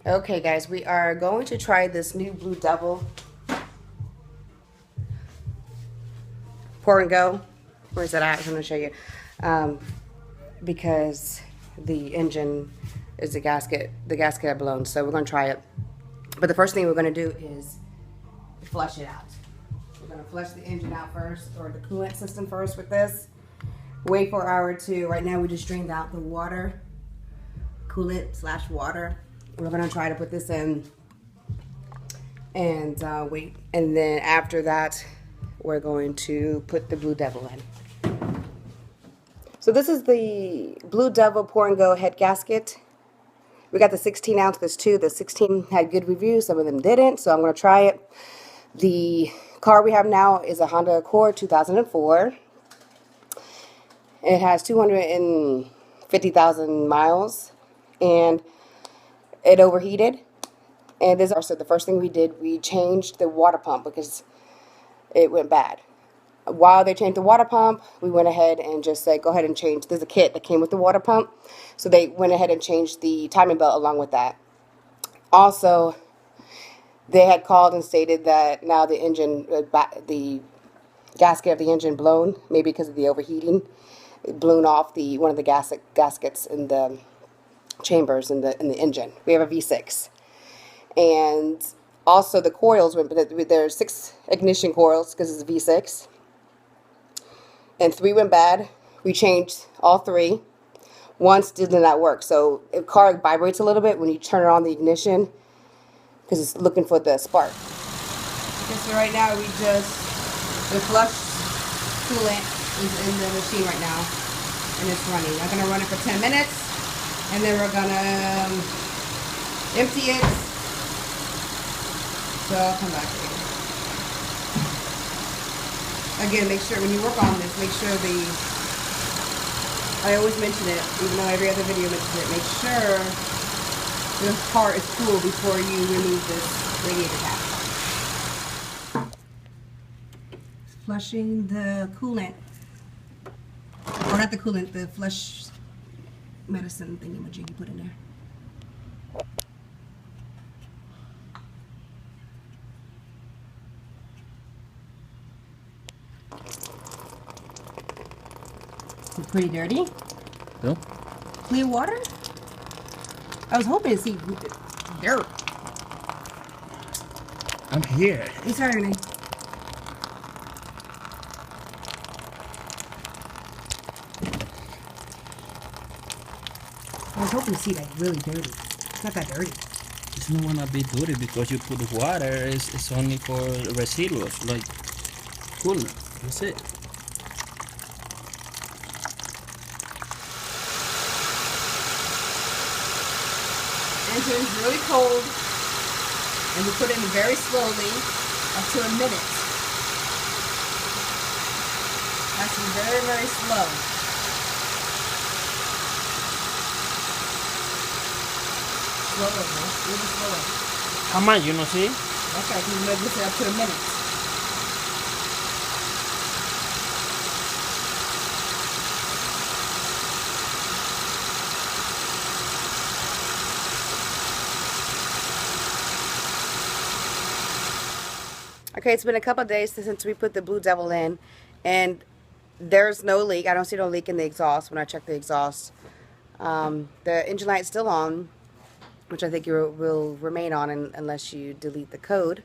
Okay, guys, we are going to try this new Blue Devil pour and go. Where's that at? I'm going to show you. Because the engine is the gasket had blown. So we're going to try it. But the first thing we're going to do is flush it out. We're going to flush the engine out first, or the coolant system first with this. Wait for an hour or two. Right now we just drained out the water, coolant / water. We're going to try to put this in and wait. And then after that, we're going to put the Blue Devil in. So this is the Blue Devil Pour and Go head gasket. We got the 16 ounce, there's two. The 16 had good reviews, some of them didn't, so I'm going to try it. The car we have now is a Honda Accord 2004. It has 250,000 miles, and it overheated. And this also the first thing we did, we changed the water pump because it went bad. While they changed the water pump, we went ahead and just said, go ahead and change. There's a kit that came with the water pump. So they went ahead and changed the timing belt along with that. Also, they had called and stated that now the engine, the gasket of the engine blown, maybe because of the overheating, it blown off one of the gaskets in the chambers in the engine. We have a V6. And also the coils, there's 6 ignition coils because it's a V6. And 3 went bad. We changed all 3. One still did not work. So the car vibrates a little bit when you turn on the ignition because it's looking for the spark. Okay, so right now the flush coolant is in the machine right now, and it's running. I'm gonna run it for 10 minutes, and then we're gonna empty it. So I'll come back again. Again, make sure when you work on this, make sure I always mention it, even though every other video mentions it, make sure the part is cool before you remove this radiator cap. Flushing the coolant, or not the coolant, the flush medicine thingy-majig you put in there. It's pretty dirty. No? Clear water? I was hoping to see dirt. I'm here. It's sorry, Renee. I was hoping to see like really dirty. It's not that dirty. It's not gonna be dirty because you put water. It's only for residuals, like coolant. That's it. Engine is really cold, and we put it in very slowly up to a minute. That's very, very slow. Slower, really slower. How much, you know, see? Okay, you move this up to a minute. Okay, it's been a couple of days since we put the Blue Devil in, and there's no leak. I don't see no leak in the exhaust when I check the exhaust. The engine light is still on, which I think will remain on unless you delete the code.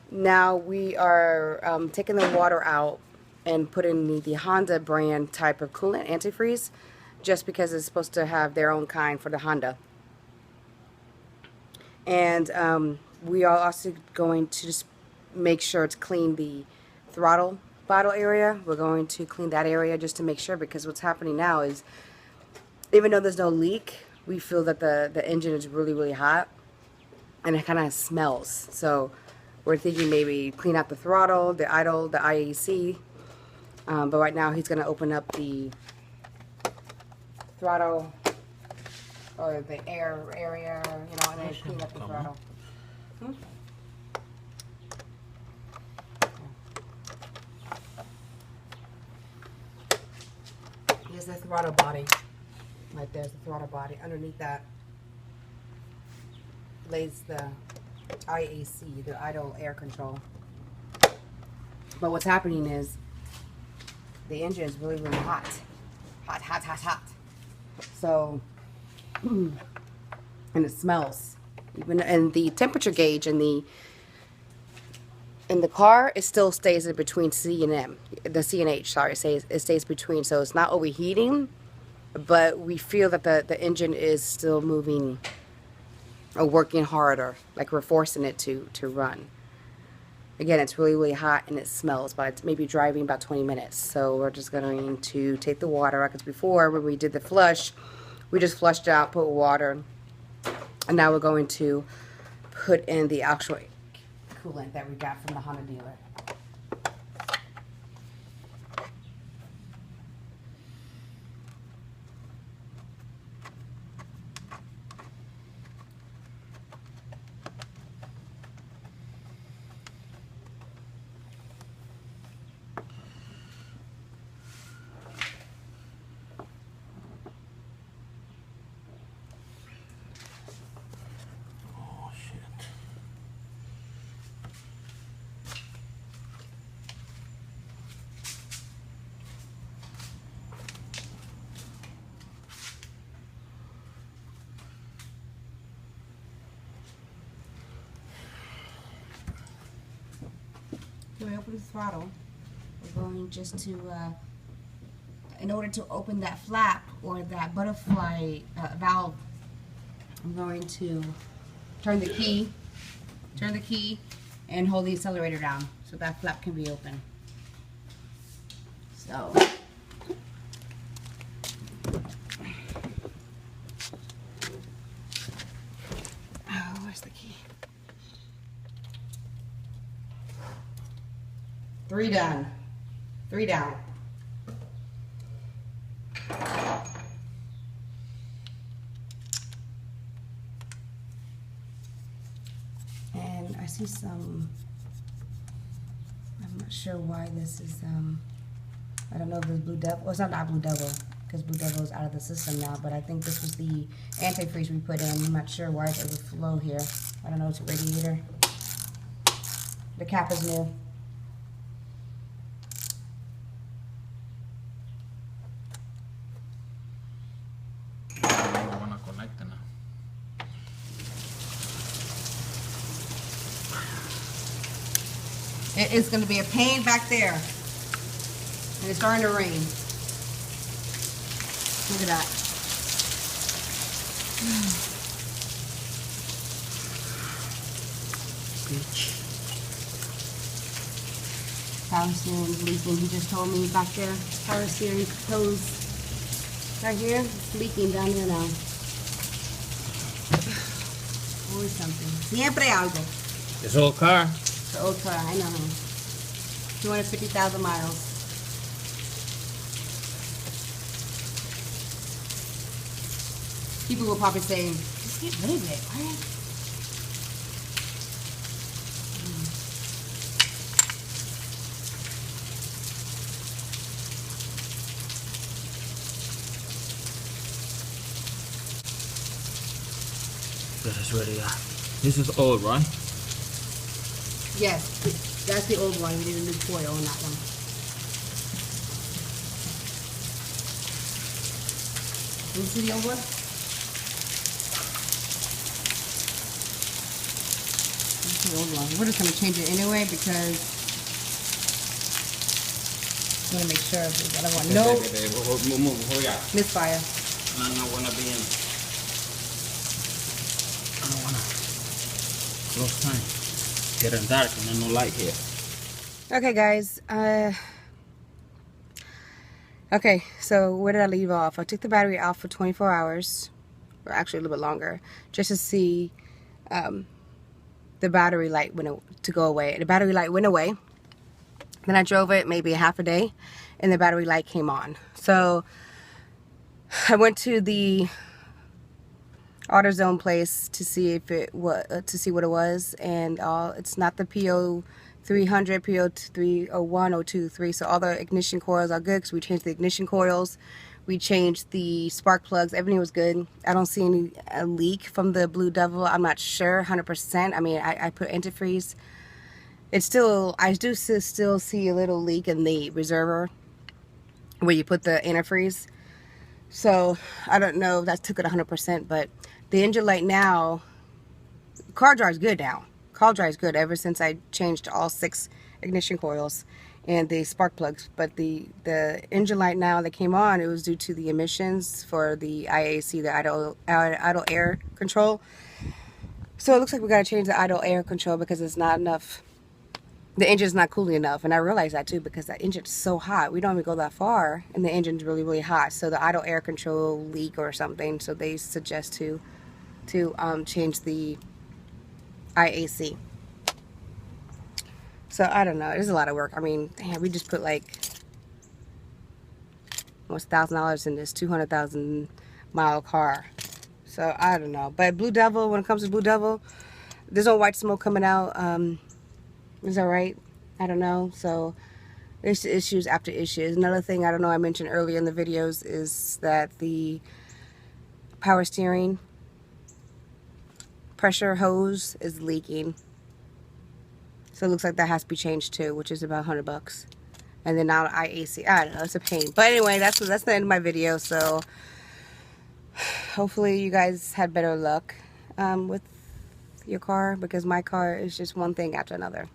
Now we are taking the water out and putting the Honda brand type of coolant, antifreeze, just because it's supposed to have their own kind for the Honda. And we are also going to just make sure to clean the throttle bottle area. We're going to clean that area just to make sure, because what's happening now is, even though there's no leak, we feel that the engine is really, really hot, and it kind of smells. So we're thinking maybe clean out the throttle, the idle, the IAC. But right now he's going to open up the throttle or the air area, you know, and then clean up the throttle. Here's the throttle body. Right there's the throttle body. Underneath that lays the IAC, the idle air control. But what's happening is the engine is really, really hot. Hot, hot, hot, hot. So, and it smells. Even and the temperature gauge in the car, it still stays in between C and M. The C and H, sorry, it stays between. So it's not overheating, but we feel that the engine is still moving or working harder, like we're forcing it to run. Again, it's really, really hot and it smells, but it's maybe driving about 20 minutes. So we're just going to take the water out, because before when we did the flush, we just flushed out, put water, and now we're going to put in the actual coolant that we got from the Honda dealer. So we open the throttle. We're going just to, in order to open that flap or that butterfly valve, I'm going to turn the key, and hold the accelerator down so that flap can be open. So, oh, where's the key? 3 down. 3 down. And I see some, I'm not sure why this is, I don't know if it's Blue Devil. Well, it's not Blue Devil, because Blue Devil is out of the system now, but I think this was the antifreeze we put in. I'm not sure why it's overflow here. I don't know, it's a radiator. The cap is new. It's going to be a pain back there. And it's starting to rain. Look at that. Power steering is leaking. He just told me back there. Power steering hose right here. It's leaking down there now. Always something. Siempre algo. This old car. The old car, I know. 250,000 miles. People will probably say, just get rid of it, right? This is really, this is old, right? Yes, that's the old one. We need a new coil on that one. Can you see the old one? That's the old one. We're just going to change it anyway because I want to make sure if the other one. No. Misfire. I don't want to be in. I don't want to. Close time. Getting dark and there's no light here. Okay, guys. Okay, so where did I leave off? I took the battery out for 24 hours, or actually a little bit longer, just to see the battery light to go away. The battery light went away. Then I drove it maybe a half a day, and the battery light came on. So I went to the AutoZone place to see if it was to see what it was, and it's not the PO 300, PO 301, 023. So all the ignition coils are good because we changed the ignition coils. We changed the spark plugs. Everything was good. I don't see any leak from the Blue Devil. I'm not sure 100%. I mean, I put antifreeze. It's still, I do still see a little leak in the reservoir where you put the antifreeze. So I don't know if that took it 100%, but the engine light now, car dry is good now. Car dry is good ever since I changed all 6 ignition coils and the spark plugs. But the engine light now that came on, it was due to the emissions for the IAC, the idle air control. So it looks like we got to change the idle air control because it's not enough. The engine's not cooling enough, and I realize that too because that engine's so hot. We don't even go that far, and the engine's really, really hot. So the idle air control leak or something. So they suggest to change the IAC. So I don't know. It's a lot of work. I mean, damn, we just put like almost $1,000 in this 200,000 mile car. So I don't know. But Blue Devil, when it comes to Blue Devil, there's no white smoke coming out. Is that right? I don't know. So there's issues after issues. Another thing I don't know I mentioned earlier in the videos is that the power steering pressure hose is leaking. So it looks like that has to be changed too, which is about $100. And then now IAC. I don't know. It's a pain. But anyway, that's the end of my video. So hopefully you guys had better luck with your car, because my car is just one thing after another.